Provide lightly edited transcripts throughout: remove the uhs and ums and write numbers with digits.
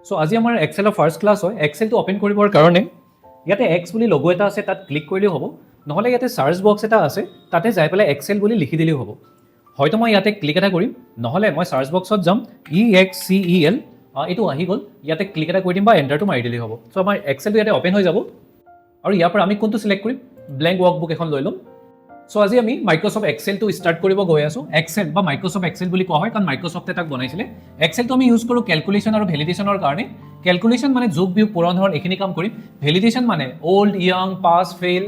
So আজি আমাৰ এক্সেলৰ first class হয়। এক্সেলটো অপেন কৰিবৰ কাৰণে ইয়াতে এক্স বুলি লগো এটা আছে, তাত ক্লিক কৰিলেও হ'ব, নহ'লে ইয়াতে চাৰ্চ বক্স এটা আছে, তাতে যাই পেলাই এক্সেল বুলি লিখি দিলেও হ'ব। হয়তো মই ইয়াতে ক্লিক এটা কৰিম, নহ'লে মই চাৰ্চ বক্সত যাম, EXCEL এইটো আহি গ'ল, ইয়াতে ক্লিক এটা কৰি দিম বা এণ্টাৰটো মাৰি দিলেই হ'ব। চ' আমাৰ এক্সেলটো ইয়াতে অপেন হৈ যাব আৰু ইয়াৰ পৰা আমি কোনটো চিলেক্ট কৰিম, ব্লেংক ৱৰ্কবুক এখন লৈ ল'ম। চ' আজি আমি মাইক্ৰ'ছফ্ট এক্সেলটো ষ্টাৰ্ট কৰিব গৈ আছোঁ। এক্সেল বা মাইক্ৰ'ছফ্ট এক্সেল বুলি কোৱা হয়, কাৰণ মাইক্ৰ'ছফ্টে তাক বনাইছিলে। এক্সেলটো আমি ইউজ কৰোঁ কেলকুলেশ্যন আৰু ভেলিডেশ্যনৰ কাৰণে। কেলকুলেশ্যন মানে যোগ বিয়োগ পূৰণ হৰণ এইখিনি কাম কৰিম। ভেলিডেশ্যন মানে অল্ড, য়াং, পাছ, ফেইল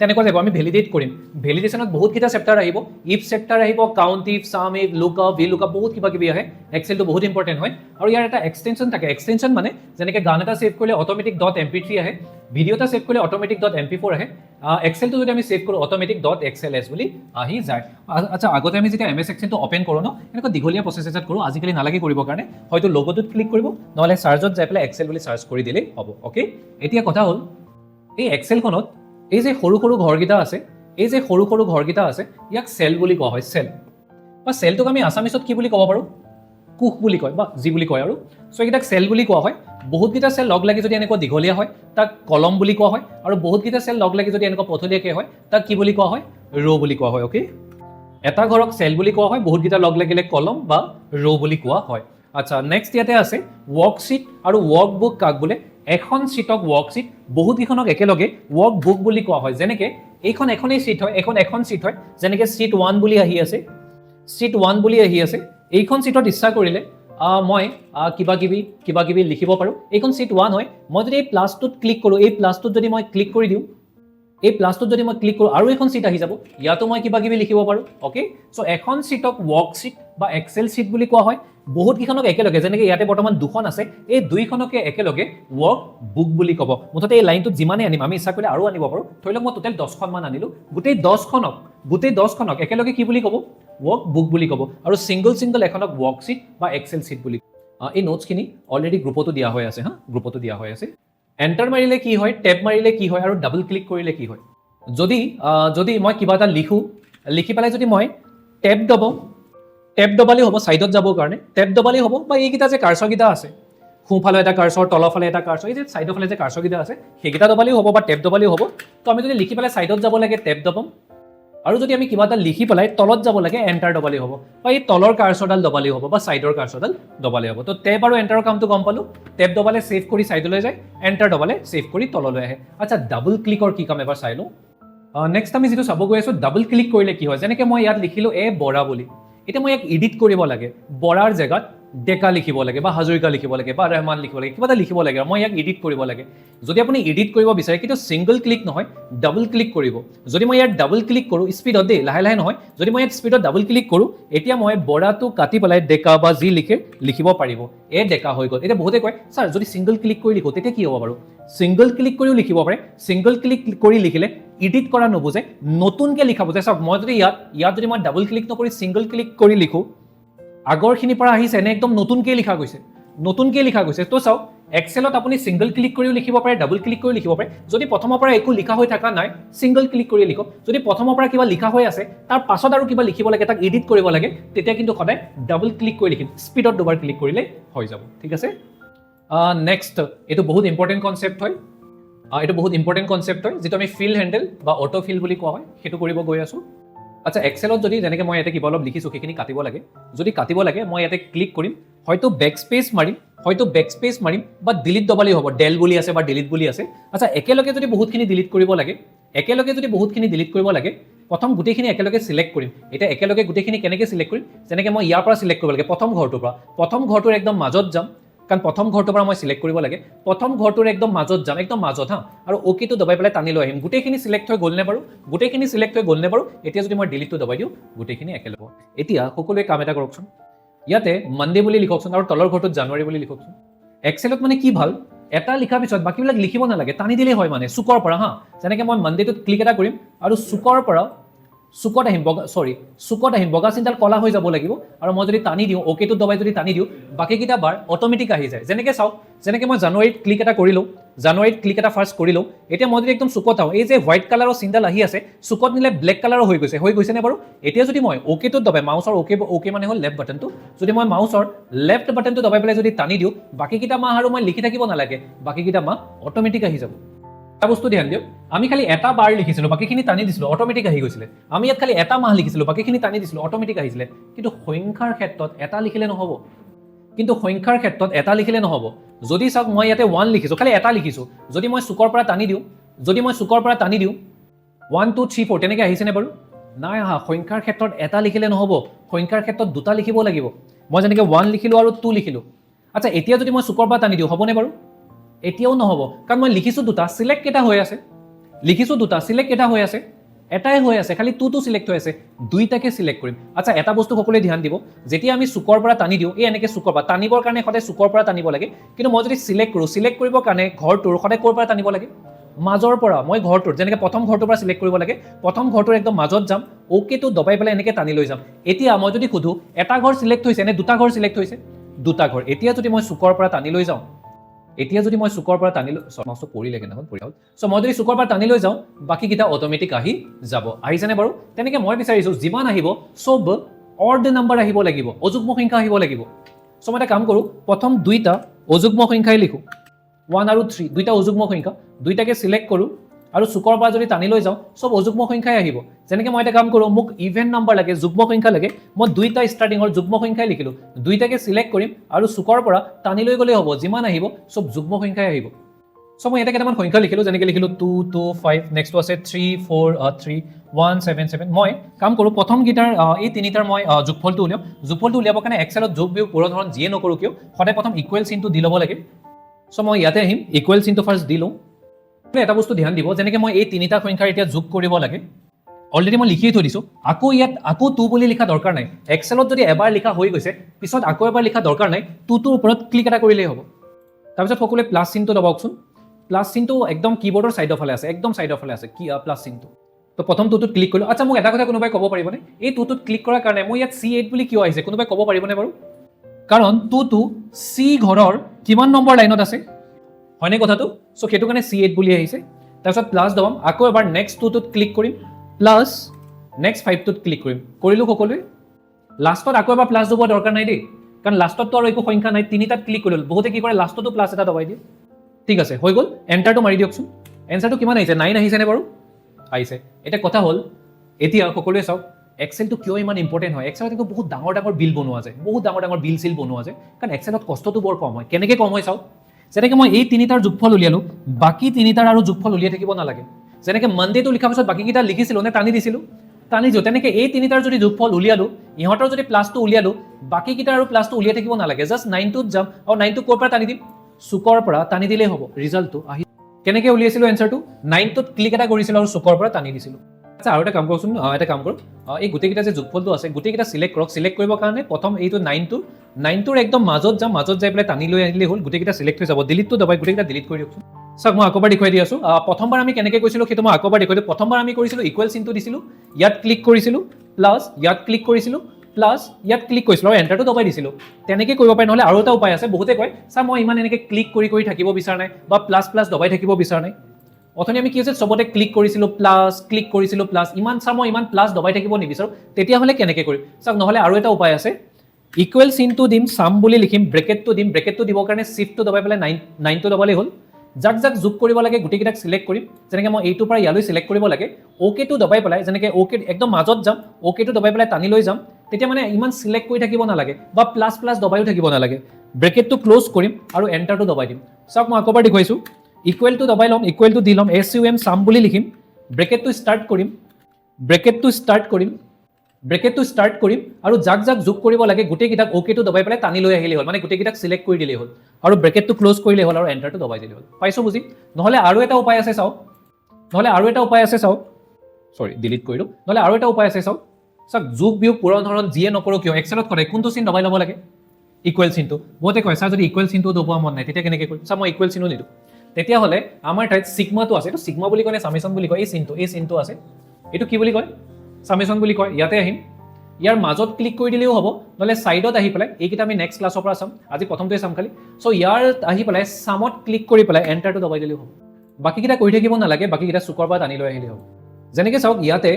তেনেকুৱা যাব, আমি ভেলিডেট কৰিম। ভেলিডেশ্যনত বহুতকেইটা চেপ্টাৰ আহিব, ইফ চেপ্টাৰ আহিব, কাউণ্ট ইফ, চাম if, look up, V look up, বহুত কিবা কিবি আহে। এক্সেলটো বহুত ইম্পৰ্টেণ্ট হয় আৰু ইয়াৰ এটা এক্সটেনশ্যন থাকে। এক্সটেনশ্যন মানে যেনেকৈ গান এটা ছেভ কৰিলে অট'মেটিক .mp3 আহে, ভিডিঅ' এটা ছেভ কৰিলে অট'মেটিক .mp4 আহে। এক্সেলটো যদি আমি ছেভ কৰোঁ অট'মেটিক .xls বুলি আহি যায়। আচ্ছা, আগতে আমি যেতিয়া MS এক্সেলটো অপেন কৰোঁ ন, এনেকুৱা দীঘলীয়া প্ৰচেছ এটাত কৰোঁ, আজিকালি নালাগে কৰিবৰ কাৰণে। হয়তো লগোটোত ক্লিক কৰিব, নহ'লে চাৰ্জত যাই পেলাই এক্সেল বুলি চাৰ্চ কৰি দিলেই হ'ব। অ'কে, এতিয়া কথা হ'ল এই এক্সেলখনত এই যে সৰু সৰু ঘৰকেইটা আছে, এই যে সৰু সৰু ঘৰকেইটা আছে, ইয়াক চেল বুলি কোৱা হয়। চেল বা চেলটোক আমি আছামিছত কি বুলি ক'ব পাৰোঁ, কোষ বুলি কয় বা যি বুলি কয় আৰু। চ' এইকেইটাক চেল বুলি কোৱা হয়। বহুতকেইটা চেল লগ লাগি যদি এনেকুৱা দীঘলীয়া হয়, তাক কলম বুলি কোৱা হয়। আৰু বহুতকেইটা চেল লগ লাগি যদি এনেকুৱা পথলীয়াকৈ হয়, তাক কি বুলি কোৱা হয়, ৰ' বুলি কোৱা হয়। অ'কে, এটা ঘৰক চেল বুলি কোৱা হয়, বহুতকেইটা লগ লাগিলে কলম বা ৰ' বুলি কোৱা হয়। আচ্ছা, নেক্সট ইয়াতে আছে ৱৰ্কশ্বীট আৰু ৱৰ্কবুক কাক বোলে। এখন শ্বীটক ৱৰ্কশ্বীট, বহুতকেইখনক একেলগে ৱৰ্কবুক বুলি কোৱা হয়। যেনেকৈ এইখন এখনেই শ্বীট হয়, এখন শ্বীট হয়, যেনেকৈ শ্বীট 1 বুলি আহি আছে, শ্বীট 1 বুলি আহি আছে। এইখন শ্বীটত ইচ্ছা কৰিলে মই কিবা কিবি লিখিব পাৰোঁ। এইখন শ্বীট 1 হয়, মই যদি এই প্লাছটোত ক্লিক কৰোঁ, এই প্লাছটোত যদি মই ক্লিক কৰি দিওঁ, এই প্লাছটোত যদি মই ক্লিক কৰোঁ আৰু এখন শ্বীট আহি যাব, ইয়াতো মই কিবা কিবি লিখিব পাৰোঁ। অ'কে, চ' এখন শ্বীটক ৱৰ্কশ্বীট বা এক্সেল শ্বীট বুলি কোৱা হয়। বহুতকেইখনক একেলগে, যেনেকৈ ইয়াতে বৰ্তমান দুখন আছে, এই দুইখনকে একেলগে ৱৰ্ক বুক বুলি ক'ব। মুঠতে এই লাইনটোত যিমানেই আনিম, আমি ইচ্ছা কৰিলে আৰু আনিব পাৰোঁ। ধৰি লওক মই টোটেল 10খনমান আনিলোঁ, গোটেই 10খনক একেলগে কি বুলি ক'ব, ৱৰ্ক বুক বুলি ক'ব। আৰু ছিংগল এখনক ৱৰ্কশ্বীট বা এক্সেল শ্বীট বুলি ক'ব। এই নোটছখিনি অলৰেডি গ্ৰুপতো দিয়া হৈ আছে, গ্ৰুপতো দিয়া হৈ আছে। এণ্টাৰ মাৰিলে কি হয়, টেপ মাৰিলে কি হয়, আৰু ডাবল ক্লিক কৰিলে কি হয়। যদি মই কিবা এটা লিখি পেলাই যদি মই টেপ দবালেই হ'ব, ছাইডত যাবৰ কাৰণে টেপ দবালেই হ'ব, বা এইকেইটা যে কাৰ্চৰকেইটা আছে, সোঁফালে এটা কাৰ্চৰ, তলৰ ফালে এটা কাৰ্চৰ, এই যে ছাইডৰ ফালে যে কাৰ্চৰকেইটা আছে, সেইকেইটা দবালেও হ'ব বা টেপ দবালেও হ'ব। তো আমি যদি লিখি পেলাই ছাইডত যাব লাগে টেপ দবাম, আৰু যদি আমি কিবা এটা লিখি পেলাই তলত যাব লাগে এণ্টাৰ দবালেই হ'ব, বা এই তলৰ কাৰ্চৰডাল দবালেই হ'ব, বা ছাইডৰ কাৰ্চৰডাল দবালেই হ'ব। তো টেপ আৰু এণ্টাৰৰ কামটো গম পালোঁ। টেপ দবালে ছেভ কৰি ছাইডলৈ যায়, এণ্টাৰ দবালে ছেভ কৰি তললৈ আহে। আচ্ছা, ডাবল ক্লিকৰ কি কাম এবাৰ চাই লওঁ। নেক্সট আমি যিটো চাব গৈ আছোঁ, ডাবল ক্লিক কৰিলে কি হয়। যেনেকৈ মই ইয়াত লিখিলোঁ বৰা বুলি, এতিয়া মই ইয়াক এডিট কৰিব লাগে। বৰাৰ জেগাত ডেকা লিখিব লাগে, বা হাজৰিকা লিখিব লাগে, বা ৰহমান লিখিব লাগে, কিবা এটা লিখিব লাগে, মই ইয়াক এডিট কৰিব লাগে। যদি আপুনি এডিট কৰিব বিচাৰে, কিন্তু ছিংগল ক্লিক নহয়, ডাবল ক্লিক কৰিব। যদি মই ইয়াত ডাবল ক্লিক কৰোঁ, স্পীডত দেই, লাহে লাহে নহয়, যদি মই ইয়াত স্পীডত ডাবল ক্লিক কৰোঁ, এতিয়া মই বৰাটো কাটি পেলাই ডেকা বা যি লিখিব পাৰিব। ডেকা হৈ গ'ল। এতিয়া বহুতে কয়, ছাৰ যদি ছিংগল ক্লিক কৰি লিখোঁ তেতিয়া কি হ'ব বাৰু। ছিংগল ক্লিক কৰিও লিখিব পাৰে। ছিংগল ক্লিক কৰি লিখিলে এডিট কৰা নুবুজে, নতুনকৈ লিখা বুজে। চাওক, মই যদি ইয়াত যদি মই ডাবল ক্লিক নকৰি ছিংগল ক্লিক কৰি লিখোঁ, আগৰখিনিৰ পৰা আহিছে নে একদম নতুনকৈ লিখা গৈছে। তো চাওক, এক্সেলত আপুনি ছিংগল ক্লিক কৰিও লিখিব পাৰে, ডাবল ক্লিক কৰিও লিখিব পাৰে। যদি প্ৰথমৰ পৰা একো লিখা হৈ থকা নাই, ছিংগল ক্লিক কৰি লিখক। যদি প্ৰথমৰ পৰা কিবা লিখা হৈ আছে, তাৰ পাছত আৰু কিবা লিখিব লাগে, তাক এডিট কৰিব লাগে, তেতিয়া কিন্তু সদায় ডাবল ক্লিক কৰি লিখিম। স্পীডত দুবাৰ ক্লিক কৰিলে হৈ যাব। ঠিক আছে, নেক্সট এইটো বহুত ইম্পৰ্টেণ্ট কনচেপ্ট হয়। যিটো আমি ফিল হেণ্ডেল বা অটো ফিল বুলি কোৱা হয়, সেইটো কৰিব গৈ আছোঁ। আচ্ছা, এক্সেলত যদি যেনেকৈ মই ইয়াতে কিবা অলপ লিখিছোঁ, সেইখিনি কাটিব লাগে। যদি কাটিব লাগে, মই ইয়াতে ক্লিক কৰিম, হয়তো বেক স্পেচ মাৰিম, বা ডিলিট দবালেই হ'ব। ডেল বুলি আছে বা ডিলিট বুলি আছে। আচ্ছা, একেলগে যদি বহুতখিনি ডিলিট কৰিব লাগে, প্ৰথম গোটেইখিনি একেলগে চিলেক্ট কৰিম। এতিয়া একেলগে গোটেইখিনি কেনেকৈ চিলেক্ট কৰিম, যেনেকৈ মই ইয়াৰ পৰা চিলেক্ট কৰিব লাগে, প্ৰথম ঘৰটোৰ একদম মাজত যাম, কাৰণ প্ৰথম ঘৰটোৰ পৰা মই চিলেক্ট কৰিব লাগে। প্ৰথম ঘৰটোৰ একদম মাজত যাম, একদম মাজত, আৰু অ'কেটো দবাই পেলাই টানি লৈ আহিম। গোটেইখিনি চিলেক্ট হৈ গ'লনে বাৰু। এতিয়া যদি মই ডিলিটটো দবাই দিওঁ, গোটেইখিনি একেলগে। এতিয়া সকলোৱে কাম এটা কৰকচোন, ইয়াতে মানডে বুলি লিখকচোন, আৰু তলৰ ঘৰটোত জানুৱাৰী বুলি লিখকচোন। এক্সেলত মানে কি ভাল, এটা লিখাৰ পিছত বাকীবিলাক লিখিব নালাগে, টানি দিলেই হয়, মানে চুকৰ পৰা। যেনেকৈ মই মানডেটোত ক্লিক এটা কৰিম, আৰু চুকৰ পৰা চুকত আহিম চুকত আহিম বগা চিনডাল কলা হৈ যাব লাগিব আৰু মই যদি টানি দিওঁ অ'কেটো দবাই যদি টানি দিওঁ বাকীকেইটা বাৰ অট'মেটিক আহি যায় যেনেকৈ চাওক যেনেকৈ মই জানুৱাৰীত ক্লিক এটা কৰিলোঁ জানুৱাৰীত ক্লিক এটা ফাৰ্ষ্ট কৰিলোঁ এতিয়া মই যদি একদম চুকত আহোঁ এই যে হোৱাইট কালাৰৰ চিনডাল আহি আছে চুকত নিলে ব্লেক কালাৰৰ হৈ গৈছেনে বাৰু এতিয়া যদি মই অ'কেটোত দবাই মাউচৰ অ'কে মানে হ'ল লেফ্ট বাটনটো যদি মই মাউচৰ লেফ্ট বাটনটো দবাই পেলাই যদি টানি দিওঁ বাকীকেইটা মাহ আৰু মই লিখি থাকিব নালাগে বাকীকেইটা মাহ অট'মেটিক আহি যাব এটা বস্তু ধ্যান দিয়ক আমি খালি এটা বাৰ লিখিছিলোঁ বাকীখিনি টানি দিছিলোঁ অট'মেটিক আহি গৈছিলে আমি ইয়াত খালি এটা মাহ লিখিছিলোঁ বাকীখিনি টানি দিছিলোঁ অট'মেটিক আহিছিলে কিন্তু সংখ্যাৰ ক্ষেত্ৰত এটা লিখিলে নহ'ব যদি চাওক মই ইয়াতে 1 লিখিছোঁ খালি এটা লিখিছোঁ যদি মই চুকৰ পৰা টানি দিওঁ 1 2 3 4 তেনেকৈ আহিছেনে বাৰু নাই অহা সংখ্যাৰ ক্ষেত্ৰত এটা লিখিলে নহ'ব সংখ্যাৰ ক্ষেত্ৰত দুটা লিখিব লাগিব মই যেনেকৈ 1 লিখিলোঁ আৰু 2 লিখিলোঁ আচ্ছা এতিয়া যদি মই চুকৰ পৰা টানি দিওঁ হ'বনে বাৰু এতিয়াও নহ'ব কাৰণ মই লিখিছোঁ দুটা চিলেক্ট কেইটা হৈ আছে এটাই হৈ আছে খালি টুটো চিলেক্ট হৈ আছে দুইটাকে চিলেক্ট কৰিম আচ্ছা এটা বস্তু সকলোৱে ধ্যান দিব যেতিয়া আমি চুকৰ পৰা টানি দিওঁ এই এনেকৈ চুকৰ পৰা টানিবৰ কাৰণে সদায় চুকৰ পৰা টানিব লাগে কিন্তু মই যদি চিলেক্ট কৰিবৰ কাৰণে ঘৰটোৰ সদায় ক'ৰ পৰা টানিব লাগে মাজৰ পৰা মই ঘৰটোৰ যেনেকৈ প্ৰথম ঘৰটোৰ পৰা চিলেক্ট কৰিব লাগে প্ৰথম ঘৰটোৰ একদম মাজত যাম অ'কেটো দবাই পেলাই এনেকৈ টানি লৈ যাম এতিয়া মই যদি সুধোঁ এটা ঘৰ চিলেক্ট হৈছে নে দুটা ঘৰ চিলেক্ট হৈছে দুটা ঘৰ এতিয়া যদি মই চুকৰ পৰা টানি লৈ যাওঁ মই যদি চুকৰ পৰা টানি লৈ যাওঁ বাকীকেইটা অট'মেটিক আহি যাব আহিছেনে বাৰু তেনেকৈ মই বিচাৰিছোঁ যিমান আহিব চব অড নাম্বাৰ আহিব লাগিব অযুগ্ম সংখ্যা আহিব লাগিব মই এটা কাম কৰোঁ প্ৰথম দুইটা অযুগ্ম সংখ্যাই লিখোঁ 1 আৰু 3 দুইটা অযুগ্ম সংখ্যা দুইটাকে চিলেক্ট কৰোঁ আৰু চুকৰ পৰা যদি টানি লৈ যাওঁ চব অযুগ্ম সংখ্যাই আহিব যেনেকৈ মই এটা কাম কৰোঁ মোক ইভেন নাম্বাৰ লাগে যুগ্ম সংখ্যা লাগে মই দুইটা ষ্টাৰ্টিঙৰ যুগ্ম সংখ্যাই লিখিলোঁ দুইটাকে চিলেক্ট কৰিম আৰু চুকৰ পৰা টানি লৈ গ'লেই হ'ব যিমান আহিব চব যুগ্ম সংখ্যাই আহিব মই ইয়াতে কেইটামান সংখ্যা লিখিলোঁ যেনেকৈ লিখিলোঁ 2 2 5 নেক্সটটো আছে 3 4 3 1 7 7 মই কাম কৰোঁ প্ৰথমকেইটাৰ এই তিনিটাৰ মই যোগফলটো উলিয়াবৰ কাৰণে এক্সেলত যোগ বিয়োগ পূৰণ হৰণ যিয়ে নকৰোঁ কিয় সদায় প্ৰথম ইকুৱেল চিনটো দি ল'ব লাগে মই ইয়াতে আহিম ইকুৱেল চিনটো ফাৰ্ষ্ট দি লওঁ এটা বস্তু ধ্যান দিব যেনেকৈ মই এই তিনিটা সংখ্যাৰ এতিয়া যোগ কৰিব লাগে অলৰেডি মই লিখিয়ে থৈ দিছোঁ আকৌ 2 বুলি লিখা দৰকাৰ নাই এক্সেলত যদি এবাৰ লিখা হৈ গৈছে পিছত আকৌ এবাৰ লিখা দৰকাৰ নাই 2টোৰ ওপৰত ক্লিক এটা কৰিলেই হ'ব তাৰপিছত সকলোৱে প্লাছ চিনটো দবাওকচোন প্লাছ চিনটো একদম কীবৰ্ডৰ ছাইডৰ ফালে আছে কি প্লাছ চিনটো তো প্ৰথম 2টোত ক্লিক কৰিলোঁ আচ্ছা মোক এটা কথা কোনোবাই ক'ব পাৰিবনে এই 2টোত ক্লিক কৰাৰ কাৰণে মই ইয়াত C8 বুলি কিয় আহিছে কোনোবাই ক'ব পাৰিবনে বাৰু কাৰণ 2টো C ঘৰৰ কিমান নম্বৰ লাইনত আছে হয়নে কথাটো সেইটো কাৰণে C8 বুলি আহিছে তাৰপিছত প্লাছ দবাম আকৌ এবাৰ নেক্সট 2টোত ক্লিক কৰিম প্লাছ নেক্সট 5টোত ক্লিক কৰিলোঁ সকলোৱে লাষ্টত আকৌ এবাৰ প্লাছ দবাব দৰকাৰ নাই দেই কাৰণ লাষ্টততো আৰু একো সংখ্যা নাই তিনিটাত ক্লিক কৰিলোঁ বহুতে কি কৰে লাষ্টতো প্লাছ এটা দবাই দিয়ে ঠিক আছে হৈ গ'ল এণ্টাৰটো মাৰি দিয়কচোন এনচাৰটো কিমান আহিছে 9 আহিছেনে বাৰু আহিছে এতিয়া কথা হ'ল এতিয়া সকলোৱে চাওক এক্সেলটো কিয় ইমান ইম্পৰ্টেণ্ট হয় এক্সেলত কিন্তু বহুত ডাঙৰ বিল বনোৱা যায় বিল চিল বনোৱা যায় কাৰণ এক্সেলত কষ্টটো বৰ কম হয় কেনেকৈ কম হয় চাওক যেনেকৈ মই এই তিনিটাৰ যোগফল উলিয়ালোঁ বাকী তিনিটাৰ আৰু যোগফল উলিয়াই থাকিব নালাগে যেনেকৈ মানডেটো লিখাৰ পিছত বাকীকেইটা লিখিছিলোঁ নে টানি দিছিলোঁ তেনেকৈ এই তিনিটাৰ যদি যোগফল উলিয়ালোঁ ইহঁতৰ যদি প্লাছটো উলিয়ালোঁ বাকীকেইটাৰ আৰু প্লাছটো উলিয়াই থাকিব নালাগে জাষ্ট 9টোত যাম আৰু 9টো ক'ৰ পৰা টানি দিম চুকৰ পৰা টানি দিলেই হ'ব ৰিজাল্টটো আহি কেনেকৈ উলিয়াইছিলোঁ এনচাৰটো 9টোত ক্লিক এটা কৰিছিলোঁ আৰু চুকৰ পৰা টানি দিছিলোঁ আচ্ছা আৰু এটা কাম কৰকচোন এটা কাম কৰক এই গোটেইকেইটা যে যোগফলটো আছে গোটেইকেইটা চিলেক্ট কৰক চিলেক্ট কৰিবৰ কাৰণে প্ৰথম এইটো 9টোৰ একদম মাজত যাম মাজত যাই পেলাই টানি লৈ আহিলেই হ'ল গোটেইকেইটা চিলেক্ট হৈ যাব ডিলিটটো দবাই গোটেইকেইটা ডিলিট কৰি দিয়কচোন চাওক মই আকৌবাৰ দেখুৱাই দি আছোঁ প্ৰথমবাৰ আমি কেনেকৈ কৈছিলোঁ সেইটো মই আকৌবাৰ দেখুৱাই দিওঁ প্ৰথমবাৰ আমি কৰিছিলোঁ ইকুৱেল চিনটো দিছিলোঁ ইয়াত ক্লিক কৰিছিলোঁ প্লাছ ইয়াত ক্লিক কৰিছিলোঁ প্লাছ ইয়াত ক্লিক কৰিছিলোঁ আৰু এণ্টাৰটো দবাই দিছিলোঁ তেনেকৈ কৰিব পাৰি নহ'লে আৰু এটা উপায় আছে বহুতে কয় ছাৰ মই ইমান এনেকৈ ক্লিক কৰি থাকিব বিচৰা নাই বা প্লাছ দবাই থাকিব বিচৰা নাই অথনি আমি কি হৈছে চবতে ক্লিক কৰিছিলোঁ প্লাছ মই ইমান প্লাছ দবাই থাকিব নিবিচাৰোঁ তেতিয়াহ'লে কেনেকৈ কৰিম চাওক নহ'লে আৰু এটা উপায় আছে ইকুৱেল চিনটো দিম চাম বুলি লিখিম ব্ৰেকেটটো দিবৰ কাৰণে চিফ্টটো দবাই পেলাই 9টো দবালেই হ'ল যাক যোগ কৰিব লাগে গোটেইকেইটাক চিলেক্ট কৰিম যেনেকৈ মই এইটোৰ পৰা ইয়ালৈ চিলেক্ট কৰিব লাগে অ'কেটো দবাই পেলাই যেনেকৈ অ'কে একদম মাজত যাম অ'কেটো দবাই পেলাই টানি লৈ যাম তেতিয়া মানে ইমান চিলেক্ট কৰি থাকিব নালাগে বা প্লাছ দবাইও থাকিব নালাগে ব্ৰেকেটটো ক্ল'জ কৰিম আৰু এণ্টাৰটো দবাই দিম চাওক মই আকৌবাৰ দেখুৱাইছোঁ ইকুৱেলটো দবাই ল'ম ইকুৱেলটো দি ল'ম SUM চাম বুলি লিখিম ব্ৰেকেটটো ষ্টাৰ্ট কৰিম আৰু যাক যোগ কৰিব লাগে গোটেইকেইটাক অ'কেটো দবাই পেলাই টানি লৈ আহিলেই হ'ল মানে গোটেইকেইটাক চিলেক্ট কৰি দিলেই হ'ল আৰু ব্ৰেকেটটো ক্ল'জ কৰিলেই হ'ল আৰু এণ্টাৰটো দবাই দিলেই হ'ল পাইছোঁ বুজি নহ'লে আৰু এটা উপায় আছে চাওক ডিলিট কৰিলোঁ নহ'লে আৰু এটা উপায় আছে চাওক যোগ বিয়োগ পূৰণ হৰণ যিয়ে নকৰোঁ কিয় এক্সেলত কৰে কোনটো চিন দবাই ল'ব লাগে ইকুৱেল চিনটো বহুতে কয় ছাৰ যদি ইকুৱেল চিনটো দবোৱা মন নাই তেতিয়া কেনেকৈ কৰিম ছাৰ মই ইকুৱেল চিনো নিদিওঁ তেতিয়াহ'লে আমাৰ ঠাইত চিগমাটো আছে এইটো চিগমা বুলি কয় নে চামেশ্যন বুলি কয় এই চিনটো আছে এইটো কি বুলি কয় সামেশ্যন বুলি কয় ইয়াতে আহিম ইয়াৰ মাজত ক্লিক কৰি দিলেও হ'ব নহলে সাইডত আহি পেলাই এইকেইটা আমি নেক্সট ক্লাছৰ পৰা চাম আজি প্ৰথমটোৱে চাম খালি সো ইয়াৰ আহি পেলাই সামত ক্লিক কৰি পেলাই এন্টাৰটো দবাই দিলেও হ'ব বাকিকেইটা কৰি থাকিব নালাগে বাকিকেইটা চুকৰ পৰা টানি লৈ আহিলে হ'ব যেনেকৈ চাওক ইয়াতে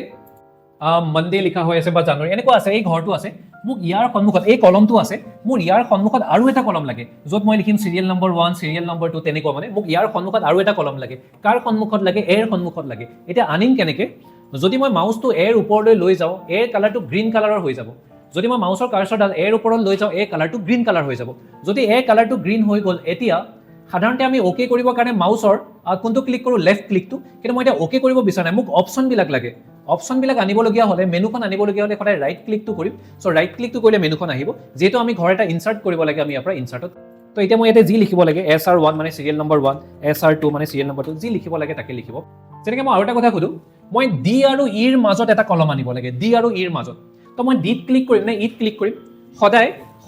মনডে লিখা হৈ আছে বা জানুৱাৰী এনেকুৱা আছে এই ঘৰটো আছে মোক ইয়াৰ সন্মুখত এই কলমটো আছে মোৰ ইয়াৰ সন্মুখত আৰু এটা কলম লাগে য'ত মই লিখিম চিৰিয়েল নম্বৰ 1 চিৰিয়েল নম্বৰ 2 তেনেকুৱা মানে মোক ইয়াৰ সন্মুখত আৰু এটা কলম লাগে কাৰ সন্মুখত লাগে এৰ সন্মুখত লাগে এতিয়া আনিম কেনেকৈ যদি মই মাউচটো এৰ ওপৰলৈ লৈ যাওঁ এৰ কালাৰটো গ্ৰীণ কালাৰৰ হৈ যাব যদি মই মাউচৰ কাৰ্চৰডাল এৰ ওপৰত লৈ যাওঁ এই কালাৰটো গ্ৰীণ কালাৰ হৈ যাব যদি এই কালাৰটো গ্ৰীণ হৈ গ'ল এতিয়া সাধাৰণতে আমি অ'কে কৰিবৰ কাৰণে মাউচৰ কোনটো ক্লিক কৰোঁ লেফ্ট ক্লিকটো কিন্তু মই এতিয়া অ'কে কৰিব বিচৰা নাই মোক অপশ্যনবিলাক লাগে অপশ্যনবিলাক আনিবলগীয়া হ'লে মেনুখন আনিবলগীয়া হ'লে সদায় ৰাইট ক্লিকটো কৰিম চ' ৰাইট ক্লিকটো কৰিলে মেনুখন আহিব যিহেতু আমি ঘৰ এটা ইনচাৰ্ট কৰিব লাগে আমি ইয়াৰ পৰা ইনচাৰ্টত তো এতিয়া মই ইয়াতে যি লিখিব লাগে SR1 মানে চিৰিয়েল নম্বৰ 1 SR2 মানে চিৰিয়েল নম্বৰ 2 যি লিখিব লাগে তাকে লিখিব যেনেকৈ মই আৰু এটা কথা সুধোঁ মই ডি আৰু ইৰ মাজত এটা কলম আনিব লাগে ডি আৰু ইৰ মাজত তো মই ডিত ক্লিক কৰিম নে ইত ক্লিক কৰিম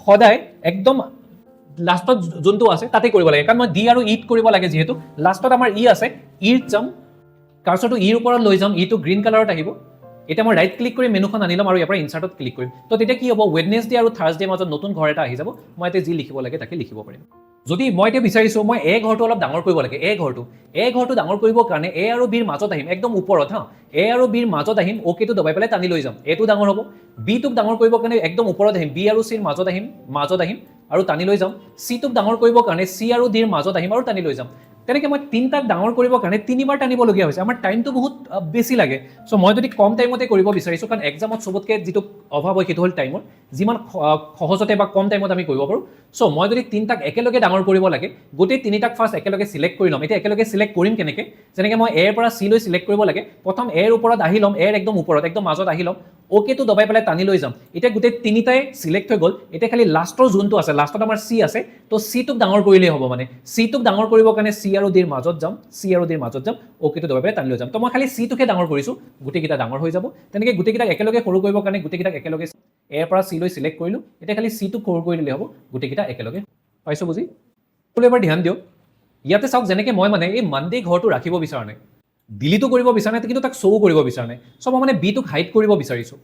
সদায় একদম লাষ্টত যোনটো আছে তাতে কৰিব লাগে কাৰণ মই ডি আৰু ইত কৰিব লাগে যিহেতু লাষ্টত আমাৰ ই আছে ইত যাম কাৰ্চৰটো ইৰ ওপৰত লৈ যাম ইটো গ্ৰীণ কালাৰত আহিব এতিয়া মই ৰাইট ক্লিক কৰি মেনুখন আনি ল'ম আৰু ইয়াৰ পৰা ইনচাৰ্টত ক্লিক কৰিম তো তেতিয়া কি হ'ব ৱেডনেছডে আৰু থাৰ্ছডে মাজত নতুন ঘৰ এটা আহি যাব মই এতিয়া যি লিখিব লাগে তাকে লিখিব পাৰিম যদি মই এতিয়া বিচাৰিছোঁ মই এ ঘৰটো অলপ ডাঙৰ কৰিব লাগে এ ঘৰটো ডাঙৰ কৰিবৰ কাৰণে এ আৰু বিৰ মাজত আহিম একদম ওপৰত এ আৰু বিৰ মাজত আহিম অ'কেটো দবাই পেলাই টানি লৈ যাম এটো ডাঙৰ হ'ব বিটোক ডাঙৰ কৰিবৰ কাৰণে একদম ওপৰত আহিম বি আৰু চিৰ মাজত আহিম আৰু টানি লৈ যাম চিটোক ডাঙৰ কৰিবৰ কাৰণে চি আৰু ডিৰ মাজত আহিম আৰু টানি লৈ যাম তেনেকৈ মই তিনিটাক ডাঙৰ কৰিবৰ কাৰণে তিনিবাৰ টানিবলগীয়া হৈছে আমাৰ টাইমটো বহুত বেছি লাগে চ' মই যদি কম টাইমতে কৰিব বিচাৰিছোঁ কাৰণ এক্সামত চবতকৈ যিটো অভাৱ হয় সেইটো হ'ল টাইমৰ যিমান সহজতে বা কম টাইমত আমি কৰিব পাৰোঁ চ' মই যদি তিনিটাক একেলগে ডাঙৰ কৰিব লাগে গোটেই তিনিটাক ফাৰ্ষ্ট একেলগে চিলেক্ট কৰি ল'ম এতিয়া একেলগে চিলেক্ট কৰিম কেনেকৈ যেনেকৈ মই এৰ পৰা চি লৈ চিলেক্ট কৰিব লাগে প্ৰথম এৰ ওপৰত আহি ল'ম এৰ একদম ওপৰত একদম মাজত আহি ল'ম অ'কেটো দবাই পেলাই টানি লৈ যাম এতিয়া গোটেই তিনিটাই চিলেক্ট হৈ গ'ল এতিয়া খালি লাষ্টৰ যোনটো আছে লাষ্টত আমাৰ চি আছে তো চিটোক ডাঙৰ কৰিলেই হ'ব মানে চিটোক ডাঙৰ কৰিবৰ কাৰণে চি আৰু ডিৰ মাজত যাম অ'কেটো দবাই পেলাই টানি লৈ যাম তো মই খালি চিটোকে ডাঙৰ কৰিছোঁ গোটেইকেইটা ডাঙৰ হৈ যাব তেনেকৈ গোটেইকেইটাক একেলগে সৰু কৰিবৰ কাৰণে গোটেইকেইটাক একেলগে এৰ পৰা চি লৈ চিলেক্ট কৰিলোঁ এতিয়া খালি চিটোক সৰু কৰি দিলে হ'ব গোটেইকেইটা একেলগে পাইছোঁ বুজি এবাৰ ধ্যান দিয়ক ইয়াতে চাওক যেনেকৈ মই মানে এই মানডে ঘৰটো ৰাখিব বিচৰা নাই ডিলিটো কৰিব বিচৰা নাই কিন্তু তাক শ্ব' কৰিব বিচৰা নাই চ' মই মানে বিটোক হাইড কৰিব বিচাৰিছোঁ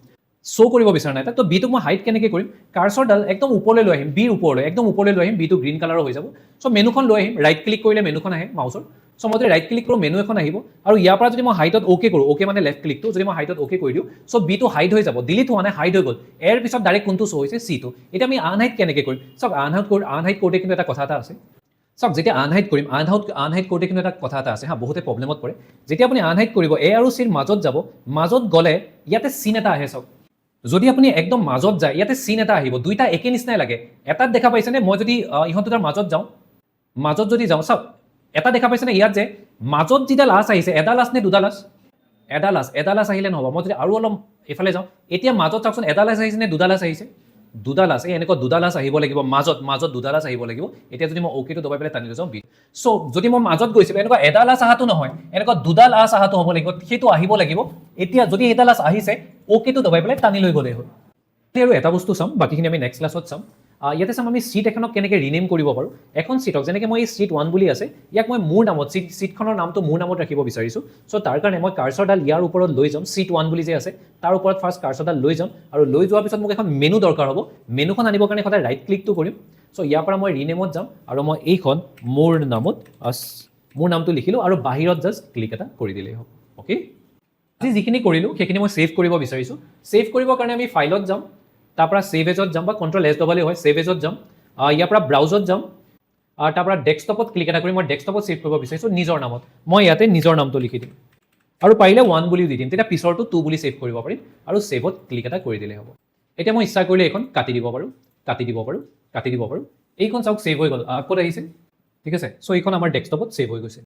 শ্ব' কৰিব বিচৰা নাই তাক তো বিটোক মই হাইড কেনেকৈ কৰিম কাৰ্চৰডাল একদম ওপৰলৈ লৈ আহিম বিৰ ওপৰলৈ একদম ওপৰলৈ লৈ আহিম বিটো গ্ৰীণ কালাৰৰ হৈ যাব চ' মেনুখন লৈ আহিম ৰাইট ক্লিক কৰিলে মেনুখন আহে মাউচৰ চ' মই যদি ৰাইট ক্লিক কৰোঁ মেনু এখন আহিব আৰু ইয়াৰ পৰা যদি মই হাইটত অ'কে কৰোঁ অ'কে মানে লেফ্ট ক্লিকটো যদি মই হাইটত অ'কে কৰি দিওঁ চ' বিটো হাইড হৈ যাব ডিলিট হোৱা নাই হাইড হৈ গ'ল এৰ পিছত ডাইৰেক্ট কোনটো শ্ব' হৈছে চিটো এতিয়া আমি আনহাইড কেনেকৈ কৰিম চাওক আনহাইড কৰোঁতে কিন্তু এটা কথা এটা আছে চাওক যেতিয়া আনহাইড কৰিম আনহাইড কৰোঁতে কিন্তু এটা কথা এটা আছে বহুতে প্ৰব্লেমত পৰে যেতিয়া আপুনি আনহাইড কৰিব এ আৰু চিৰ মাজত যাব মাজত গ'লে ইয়াতে চিন এটা আহে চাওক যদি আপুনি একদম মাজত যায় ইয়াতে চিন এটা আহিব দুইটা একে নিচিনাই লাগে এটাত দেখা পাইছেনে মই যদি ইহঁত দুটাৰ মাজত যদি যাওঁ চাওক এটা দেখা পাইছেনে ইয়াত যে মাজত যিডাল আঁচ আহিছে এডাল আঁচ নে দুডাল আঁচ এডাল আঁচ আহিলে নহ'ব মই যদি আৰু অলপ এইফালে যাওঁ এতিয়া মাজত চাওকচোন এডাল আঁচ আহিছে নে দুডাল আঁচ আহিছে দুডাল আঁচ এনেকুৱা দুডাল আঁচ আহিব লাগিব মাজত দুডাল আঁচ আহিব লাগিব এতিয়া যদি মই অ'কেটো দবাই পেলাই টানি লৈ যাওঁ চ' যদি মই মাজত গৈছিলোঁ এনেকুৱা এডাল আঁচ অহাটো নহয় এনেকুৱা দুডাল আঁচ অহাটো হ'ব লাগিব সেইটো আহিব লাগিব এতিয়া যদি এডাল আঁচ আহিছে অ'কেটো দবাই পেলাই টানি লৈ গ'লেই হ'ল আৰু এটা বস্তু চাম বাকীখিনি আমি নেক্সট ক্লাছত চাম ইয়াতে চাম আমি চিট এখনক কেনেকৈ ৰিনেম কৰিব পাৰোঁ এখন চিটক যেনেকৈ মই এই চিট 1 বুলি আছে ইয়াক মই মোৰ নামত চিটখনৰ নামটো মোৰ নামত ৰাখিব বিচাৰিছোঁ চ' তাৰ কাৰণে মই কাৰ্চৰডাল ইয়াৰ ওপৰত লৈ যাম চিট 1 বুলি যে আছে তাৰ ওপৰত ফাৰ্ষ্ট কাৰ্চৰডাল লৈ যাম আৰু লৈ যোৱাৰ পিছত মোক এখন মেনু দৰকাৰ হ'ব মেনুখন আনিবৰ কাৰণে সদায় ৰাইট ক্লিকটো কৰিম চ' ইয়াৰ পৰা মই ৰিনেমত যাম আৰু মই এইখন মোৰ নামটো লিখিলোঁ আৰু বাহিৰত জাষ্ট ক্লিক এটা কৰি দিলেই হ'ব অ'কে আজি যিখিনি কৰিলোঁ সেইখিনি মই ছেভ কৰিব বিচাৰিছোঁ ছেভ কৰিবৰ কাৰণে আমি ফাইলত যাম তাৰ পৰা ছেভ এজত যাম বা কণ্ট্ৰল এছ দবালে হয় ছেভ এজত যাম ইয়াৰ পৰা ব্ৰাউজত যাম তাৰ পৰা ডেস্কটপত ক্লিক এটা কৰি মই ডেস্কটপত ছেভ কৰিব বিচাৰিছোঁ নিজৰ নামত মই ইয়াতে নিজৰ নামটো লিখি দিম আৰু পাৰিলে 1 বুলিও দি দিম তেতিয়া পিছৰটো 2 বুলি ছেভ কৰিব পাৰিম আৰু ছেভত ক্লিক এটা কৰি দিলে হ'ব এতিয়া মই ইচ্ছা কৰিলে এইখন কাটি দিব পাৰোঁ এইখন চাওক ছেভ হৈ গ'ল ক'ত আহিছে ঠিক আছে চ' এইখন আমাৰ ডেস্কটপত ছেভ হৈ গৈছে